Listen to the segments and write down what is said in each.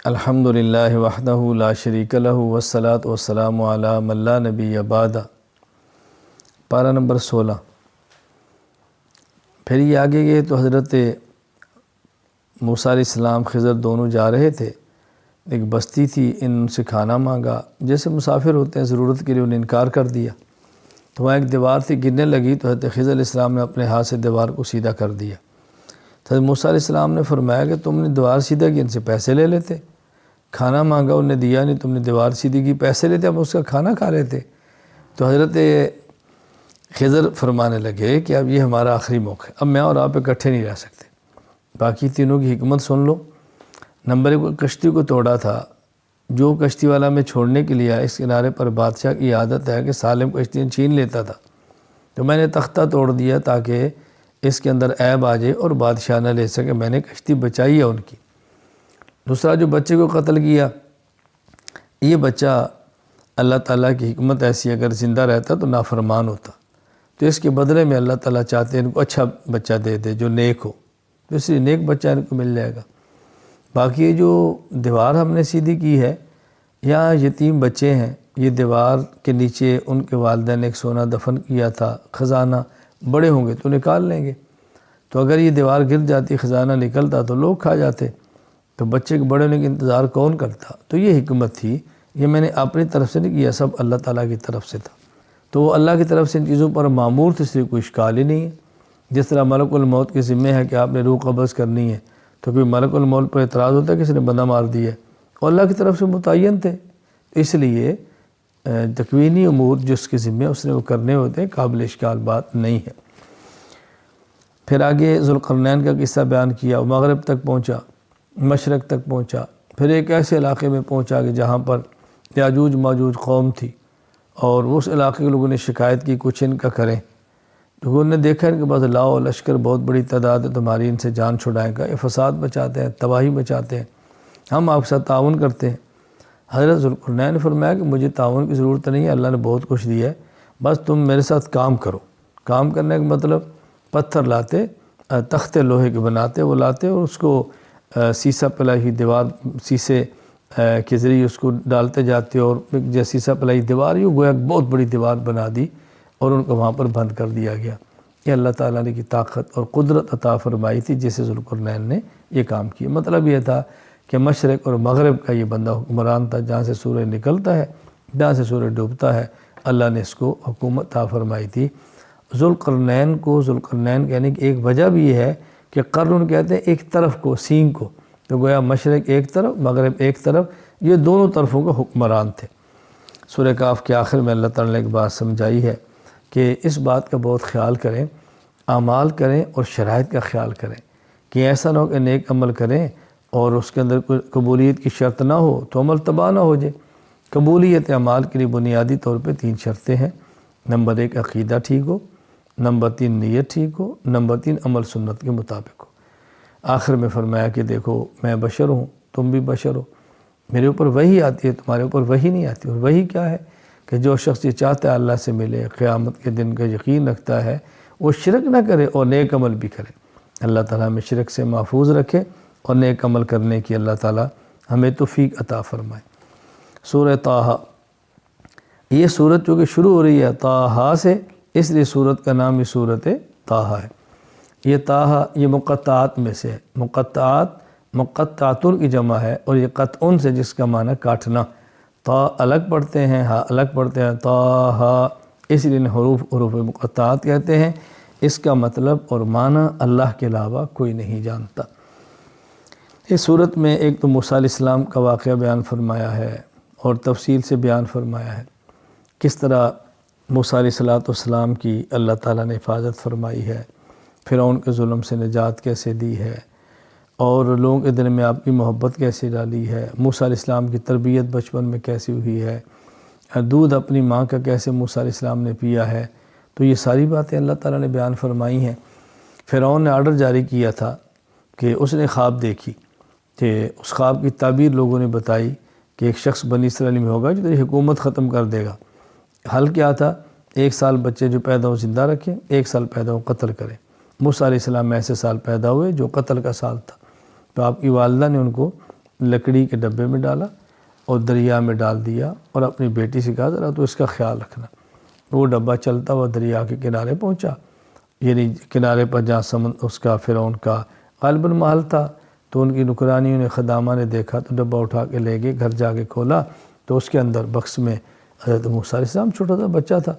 الحمدللہ وحدہ لا شریک لہ والصلاة والسلام علی من لا نبی بعد۔ پارہ نمبر 16۔ پھر یہ آگے گئے تو حضرت موسیٰ علیہ السلام خضر دونوں جا رہے تھے، ایک بستی تھی، ان سے کھانا مانگا، جیسے مسافر ہوتے ہیں ضرورت کے لیے انہیں انکار کر دیا، تو وہاں ایک دیوار تھی، گرنے لگی تو حضرت خضر علیہ السلام نے اپنے ہاتھ سے دیوار کو سیدھا کر دیا۔ حضرت موسیٰ علیہ السلام نے فرمایا کہ تم نے دیوار سیدھا کی، ان سے پیسے لے لیتے، کھانا مانگا انہیں دیا نہیں، تم نے دیوار سیدھی کی، پیسے لیتے اب اس کا کھانا کھا لیتے۔ تو حضرت خضر فرمانے لگے کہ اب یہ ہمارا آخری موقع ہے، اب میں اور آپ اکٹھے نہیں رہ سکتے۔ باقی تینوں کی حکمت سن لو۔ نمبر 1، کشتی کو توڑا تھا، جو کشتی والا میں چھوڑنے کے لیے اس کنارے پر بادشاہ کی عادت ہے کہ سالم کشتی چھین لیتا تھا، تو میں نے تختہ توڑ دیا تاکہ اس کے اندر عیب آ جائے اور بادشاہ نہ لے سکے، میں نے کشتی بچائی ہے ان کی۔ دوسرا، جو بچے کو قتل کیا، یہ بچہ اللہ تعالیٰ کی حکمت ایسی، اگر زندہ رہتا تو نافرمان ہوتا، تو اس کے بدلے میں اللہ تعالیٰ چاہتے ہیں ان کو اچھا بچہ دے دے جو نیک ہو، تو اس لیے نیک بچہ ان کو مل جائے گا۔ باقی یہ جو دیوار ہم نے سیدھی کی ہے، یہاں یتیم بچے ہیں، یہ دیوار کے نیچے ان کے والدین نے ایک سونا دفن کیا تھا، خزانہ، بڑے ہوں گے تو نکال لیں گے، تو اگر یہ دیوار گر جاتی، خزانہ نکلتا تو لوگ کھا جاتے، تو بچے کے بڑے ہونے کا انتظار کون کرتا؟ تو یہ حکمت تھی، یہ میں نے اپنی طرف سے نہیں کیا، سب اللہ تعالیٰ کی طرف سے تھا، تو وہ اللہ کی طرف سے ان چیزوں پر معمور تھے، اس لیے کوئی اشکال ہی نہیں ہے۔ جس طرح ملک الموت کے ذمہ ہے کہ آپ نے روح قبض کرنی ہے، تو کوئی ملک الموت پر اعتراض ہوتا ہے کہ کسی نے بندہ مار دیا ہے، اور اللہ کی طرف سے متعین تھے، اس لیے تکوینی امور جس کے ذمہ اس نے وہ کرنے ہوتے ہیں، قابل اشکال بات نہیں ہے۔ پھر آگے ذوالقرنین کا قصہ بیان کیا، وہ مغرب تک پہنچا، مشرق تک پہنچا، پھر ایک ایسے علاقے میں پہنچا کہ جہاں پر یاجوج ماجوج قوم تھی، اور اس علاقے کے لوگوں نے شکایت کی کچھ ان کا کریں، تو انہوں نے دیکھا ان کے پاس لاؤ لشکر بہت بڑی تعداد ہے، تمہاری ان سے جان چھڑائیں گا، یہ فساد بچاتے ہیں، تباہی بچاتے ہیں، ہم آپ کے ساتھ تعاون کرتے ہیں۔ حضرت ذوالقرنین نے فرمایا کہ مجھے تعاون کی ضرورت نہیں ہے، اللہ نے بہت کچھ دیا ہے، بس تم میرے ساتھ کام کرو۔ کام کرنے کا مطلب پتھر لاتے، تختے لوہے کے بناتے، وہ لاتے اور اس کو سیسہ پلائی ہوئی دیوار، سیسے کے ذریعے اس کو ڈالتے جاتے، اور جیسے سیسہ پلائی دیوار یہ گویا بہت بڑی دیوار بنا دی اور ان کو وہاں پر بند کر دیا گیا۔ یہ اللہ تعالیٰ نے کی طاقت اور قدرت عطا فرمائی تھی جس سے ذوالقرنین نے یہ کام کیا۔ مطلب یہ تھا کہ مشرق اور مغرب کا یہ بندہ حکمران تھا، جہاں سے سورج نکلتا ہے جہاں سے سورج ڈوبتا ہے، اللہ نے اس کو حکومت عطا فرمائی تھی۔ ذوالقرنین کو ذوالقرنین کہنے کی ایک وجہ بھی یہ ہے کہ قرن کہتے ہیں ایک طرف کو، سینگ کو، تو گویا مشرق ایک طرف مغرب ایک طرف، یہ دونوں طرفوں کا حکمران تھے۔ سورہ کہف کے آخر میں اللہ تعالیٰ نے ایک بات سمجھائی ہے کہ اس بات کا بہت خیال کریں، اعمال کریں اور شرائط کا خیال کریں، کہ ایسا نہ ہو کہ نیک عمل کریں اور اس کے اندر کوئی قبولیت کی شرط نہ ہو تو عمل تباہ نہ ہو جائے۔ قبولیت اعمال کے لیے بنیادی طور پہ 3 شرطیں ہیں۔ نمبر 1، عقیدہ ٹھیک ہو، نمبر 3، نیت ٹھیک ہو، نمبر 3، عمل سنت کے مطابق ہو۔ آخر میں فرمایا کہ دیکھو میں بشر ہوں، تم بھی بشر ہو، میرے اوپر وحی آتی ہے، تمہارے اوپر وحی نہیں آتی، اور وحی کیا ہے کہ جو شخص یہ چاہتا ہے اللہ سے ملے، قیامت کے دن کا یقین رکھتا ہے، وہ شرک نہ کرے اور نیک عمل بھی کرے۔ اللہ تعالیٰ ہمیں شرک سے محفوظ رکھے اور نیک عمل کرنے کی اللہ تعالیٰ ہمیں توفیق عطا فرمائے۔ سورہ طٰہٰ، یہ سورت جو کہ شروع ہو رہی ہے طٰہٰ سے، اس لیے سورت کا نام یہ سورت طٰہٰ ہے۔ یہ طٰہٰ یہ مقطعات میں سے ہے، مقطعاتن کی جمع ہے، اور یہ قطعن سے جس کا معنی کاٹنا، طا الگ پڑھتے ہیں، ہاں الگ پڑھتے ہیں، طٰہٰ، اس لیے حروف مقطعات کہتے ہیں۔ اس کا مطلب اور معنی اللہ کے علاوہ کوئی نہیں جانتا۔ اس صورت میں ایک تو موسیٰ علیہ السلام کا واقعہ بیان فرمایا ہے اور تفصیل سے بیان فرمایا ہے، کس طرح موسیٰ علیہ السلام کی اللہ تعالیٰ نے حفاظت فرمائی ہے، فرعون کے ظلم سے نجات کیسے دی ہے، اور لوگوں کے دل میں آپ کی محبت کیسے ڈالی ہے، موسیٰ علیہ السلام کی تربیت بچپن میں کیسی ہوئی ہے، دودھ اپنی ماں کا کیسے موسیٰ علیہ السلام نے پیا ہے، تو یہ ساری باتیں اللہ تعالیٰ نے بیان فرمائی ہیں۔ فرعون نے آرڈر جاری کیا تھا کہ اس نے خواب دیکھی کہ اس خواب کی تعبیر لوگوں نے بتائی کہ ایک شخص بنی اسرائیل میں ہوگا جو تیری حکومت ختم کر دے گا۔ حل کیا تھا؟ 1 سال بچے جو پیدا ہو زندہ رکھیں، 1 سال پیدا ہو قتل کریں۔ موسیٰ علیہ السلام ایسے سال پیدا ہوئے جو قتل کا سال تھا، تو آپ کی والدہ نے ان کو لکڑی کے ڈبے میں ڈالا اور دریا میں ڈال دیا، اور اپنی بیٹی سے کہا ذرا تو اس کا خیال رکھنا۔ وہ ڈبہ چلتا ہوا دریا کے کنارے پہنچا، یعنی کنارے پر جہاں اس کا فرعون کا غالباً محل تھا، تو ان کی نوکرانیوں نے، خدامہ نے دیکھا تو ڈبہ اٹھا کے لے گئے، گھر جا کے کھولا تو اس کے اندر بکس میں حضرت موسیٰ علیہ السلام، چھوٹا سا بچہ تھا،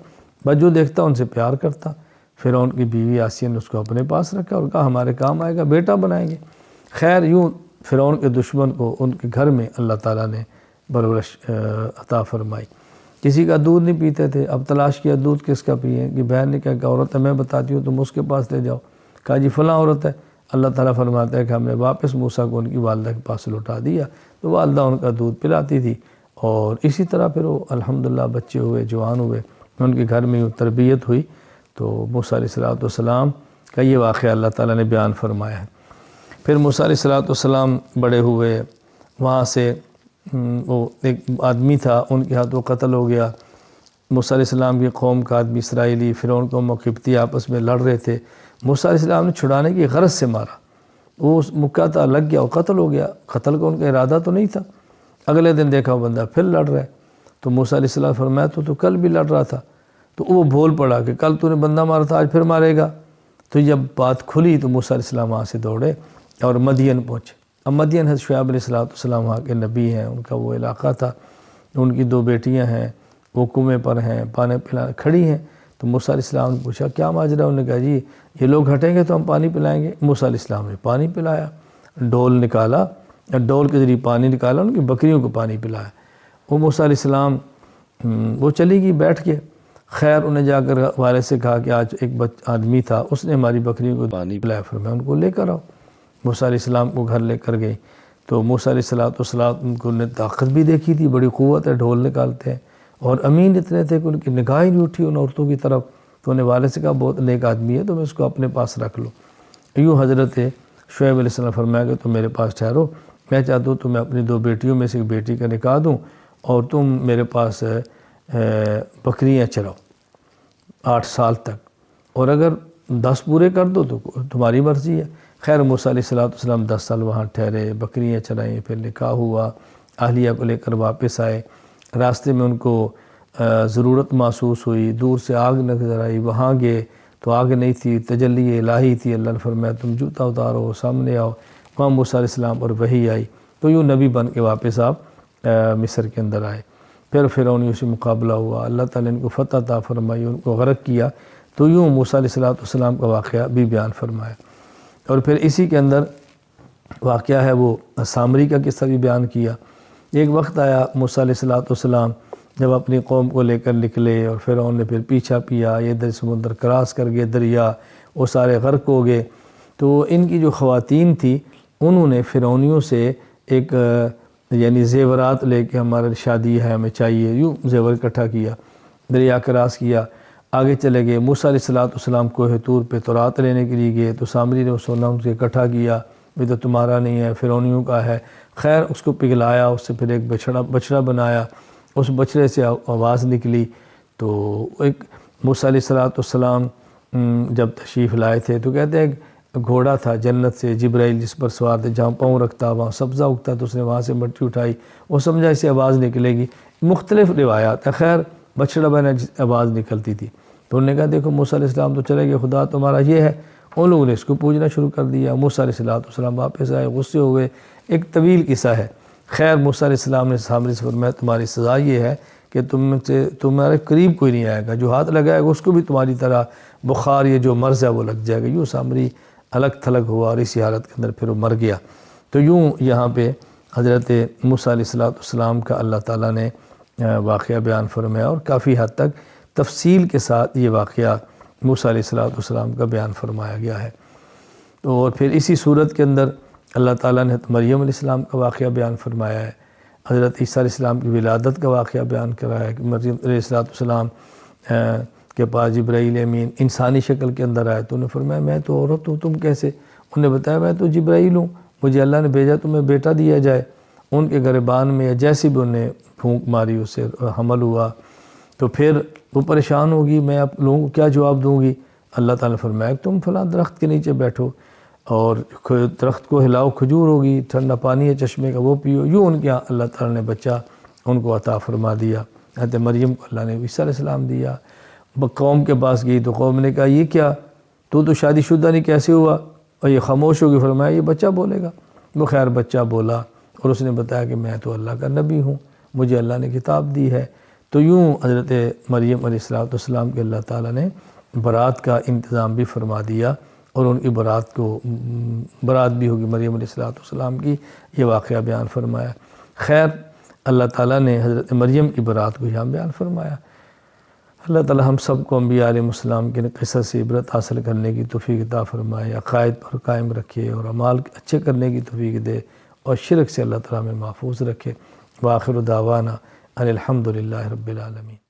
بس جو دیکھتا ان سے پیار کرتا۔ فرعون کی بیوی آسیہ نے اس کو اپنے پاس رکھا اور کہا ہمارے کام آئے گا، بیٹا بنائیں گے۔ خیر یوں فرعون کے دشمن کو ان کے گھر میں اللہ تعالیٰ نے پرورش عطا فرمائی۔ کسی کا دودھ نہیں پیتے تھے، اب تلاش کیا دودھ کس کا پئیں، کہ بہن نے کہا کہ عورت ہے، میں بتاتی ہوں تم اس کے پاس لے جاؤ، کہا جی فلاں عورت ہے۔ اللہ تعالیٰ فرماتا ہے کہ ہم نے واپس موسیٰ کو ان کی والدہ کے پاس لوٹا دیا، تو والدہ ان کا دودھ پلاتی تھی، اور اسی طرح پھر وہ الحمدللہ بچے ہوئے، جوان ہوئے، ان کے گھر میں تربیت ہوئی۔ تو موسیٰ علیہ السلام کا یہ واقعہ اللہ تعالیٰ نے بیان فرمایا ہے۔ پھر موسیٰ علیہ السلام بڑے ہوئے، وہاں سے وہ ایک آدمی تھا، ان کے ہاتھ وہ قتل ہو گیا۔ موسیٰ علیہ السلام کی قوم کا آدمی اسرائیلی فرعون قوم و قبطی آپس میں لڑ رہے تھے، موسیٰ علیہ السلام نے چھڑانے کی غرض سے مارا، وہ مکہ تھا، لگ گیا، وہ قتل ہو گیا۔ قتل کا ان کا ارادہ تو نہیں تھا۔ اگلے دن دیکھا وہ بندہ پھر لڑ رہا ہے، تو موسیٰ علیہ السلام فرمایا تو کل بھی لڑ رہا تھا، تو وہ بھول پڑا کہ کل تو نے بندہ مارا تھا، آج پھر مارے گا۔ تو جب بات کھلی تو موسیٰ علیہ السلام وہاں سے دوڑے اور مدین پہنچے۔ اب مدین حضرت شعیب علیہ السلام وہاں کے نبی ہیں، ان کا وہ علاقہ تھا، ان کی 2 بیٹیاں ہیں، وہ کنویں پر ہیں، پانی پلانے کھڑی ہیں۔ تو موسیٰ علیہ السلام نے پوچھا کیا ماجرا، انہوں نے کہا جی یہ لوگ ہٹیں گے تو ہم پانی پلائیں گے۔ موسیٰ علیہ السلام نے پانی پلایا، ڈول نکالا، ڈول کے ذریعے پانی نکالا، ان کی بکریوں کو پانی پلایا۔ وہ موسیٰ علیہ السلام وہ چلی گئی بیٹھ کے۔ خیر انہیں جا کر والد سے کہا کہ آج ایک آدمی تھا، اس نے ہماری بکریوں کو پانی پلایا، فرمایا ان کو لے کر آؤ۔ موسیٰ علیہ السلام کو گھر لے کر گئی تو موسیٰ علیہ السلام ان کو نے طاقت بھی دیکھی تھی، بڑی قوت ہے، ڈھول نکالتے ہیں، اور امین اتنے تھے کہ ان کی نگاہ ہی نہیں اٹھی ان عورتوں کی طرف۔ تو انہیں والد سے کہا بہت نیک آدمی ہے، تم اس کو اپنے پاس رکھ لو۔ یوں حضرت شعیب علیہ السلام فرمایا کہ تم میرے پاس ٹھہرو، میں چاہتا ہوں تمہیں اپنی 2 بیٹیوں میں سے ایک بیٹی کا نکاح دوں اور تم میرے پاس بکریاں چراؤ 8 سال تک، اور اگر 10 پورے کر دو تو تمہاری مرضی ہے۔ خیر موسیٰ علیہ السلام 10 سال وہاں ٹھہرے، بکریاں چرائیں، پھر نکاح ہوا، اہلیہ کو لے کر واپس آئے۔ راستے میں ان کو ضرورت محسوس ہوئی، دور سے آگ نظر آئی، وہاں گئے تو آگ نہیں تھی، تجلی الہی تھی۔ اللہ نے فرمایا تم جوتا اتارو، سامنے آؤ، وہاں موسیٰ علیہ السلام اور وحی آئی، تو یوں نبی بن کے واپس آپ مصر کے اندر آئے۔ پھر فرعونیوں سے مقابلہ ہوا، اللہ تعالیٰ نے ان کو فتح عطا فرمائی، ان کو غرق کیا۔ تو یوں موسیٰ علیہ السلام کا واقعہ بھی بیان فرمایا۔ اور پھر اسی کے اندر واقعہ ہے وہ سامری کا قصہ بھی بیان کیا۔ ایک وقت آیا موسیٰ علیہ السلام جب اپنی قوم کو لے کر نکلے، اور فرعون نے پھر پیچھا پیا، یہ ادھر سمندر کراس کر گئے دریا، وہ سارے غرق ہو گئے۔ تو ان کی جو خواتین تھی انہوں نے فرعونیوں سے ایک یعنی زیورات لے کے ہمارے شادی ہے ہمیں چاہیے، یوں زیور اکٹھا کیا، دریا کراس کیا، آگے چلے گئے۔ موسیٰ علیہ السلام کوہ طور پہ تورات لینے کے لیے گئے، تو سامری نے وہ سونا ان سے اکٹھا کیا، یہ تو تمہارا نہیں ہے، فرعونیوں کا ہے۔ خیر اس کو پگھلایا، اس سے پھر ایک بچڑا بنایا، اس بچڑے سے آواز نکلی۔ تو ایک موسیٰ علیہ السلام جب تشریف لائے تھے تو کہتے ہیں گھوڑا تھا جنت سے، جبرائیل جس پر سوار تھے، جہاں پاؤں رکھتا وہاں سبزہ اگتا، تو اس نے وہاں سے مٹی اٹھائی، وہ سمجھا اسے آواز نکلے گی۔ مختلف روایات ہیں، خیر بچڑا بنا آواز نکلتی تھی۔ تو انہوں نے کہا دیکھو موسیٰ علیہ السلام تو چلے گئے، خدا تمہارا یہ ہے۔ ان لوگوں نے اس کو پوجنا شروع کر دیا۔ موسیٰ علیہ السلام واپس آئے، غصے ہوئے، ایک طویل قصہ ہے۔ خیر موسیٰ علیہ السلام نے سامری سے فرمایا تمہاری سزا یہ ہے کہ تمہارے قریب کوئی نہیں آئے گا، جو ہاتھ لگائے گا اس کو بھی تمہاری طرح بخار یہ جو مرض ہے وہ لگ جائے گا۔ یوں سامری الگ تھلگ ہوا، اور اسی حالت کے اندر پھر وہ مر گیا۔ تو یوں یہاں پہ حضرت موسیٰ علیہ السلام کا اللہ تعالیٰ نے واقعہ بیان فرمایا، اور کافی حد تک تفصیل کے ساتھ یہ واقعہ موسیٰ علیہ السلام کا بیان فرمایا گیا ہے۔ تو اور پھر اسی صورت کے اندر اللہ تعالیٰ نے مریم علیہ السلام کا واقعہ بیان فرمایا ہے، حضرت عیسیٰ علیہ السلام کی ولادت کا واقعہ بیان کرایا ہے کہ مریم علیہ السلام کے پاس جبرائیل امین انسانی شکل کے اندر آئے، تو انہوں نے فرمایا میں تو عورت ہوں، تم کیسے؟ انہوں نے بتایا میں تو جبرائیل ہوں، مجھے اللہ نے بھیجا تمہیں بیٹا دیا جائے۔ ان کے گریبان میں یا جیسی بھی انہیں پھونک ماری اس سے حمل ہوا۔ تو پھر وہ پریشان ہوگی، میں آپ لوگوں کو کیا جواب دوں گی؟ اللہ تعالیٰ نے فرمایا تم فلاں درخت کے نیچے بیٹھو، اور درخت کو ہلاؤ کھجور ہوگی، ٹھنڈا پانی ہے چشمے کا وہ پیو، یوں ان کے یہاں اللہ تعالیٰ نے بچہ ان کو عطا فرما دیا۔ حضرت مریم کو اللہ نے عیسیٰ علیہ السلام دیا۔ قوم کے پاس گئی تو قوم نے کہا یہ کیا، تو شادی شدہ نہیں، کیسے ہوا؟ اور یہ خاموش ہو گئی، فرمایا یہ بچہ بولے گا۔ وہ خیر بچہ بولا اور اس نے بتایا کہ میں تو اللہ کا نبی ہوں، مجھے اللہ نے کتاب دی ہے۔ تو یوں حضرت مریم علیہ السلام کے اللہ تعالیٰ نے برات کا انتظام بھی فرما دیا، اور ان کی برات بھی ہوگی مریم علیہ السلام کی، یہ واقعہ بیان فرمایا۔ خیر اللہ تعالیٰ نے حضرت مریم کی برات کو یہاں بیان فرمایا۔ اللہ تعالیٰ ہم سب کو انبیاء علیہ السلام کے قصص سے عبرت حاصل کرنے کی توفیق عطا فرمائے، عقائد پر قائم رکھے اور اعمال اچھے کرنے کی توفیق دے، اور شرک سے اللہ تعالیٰ میں محفوظ رکھے۔ وآخر دعوانا ان الحمد للہ رب العالمین۔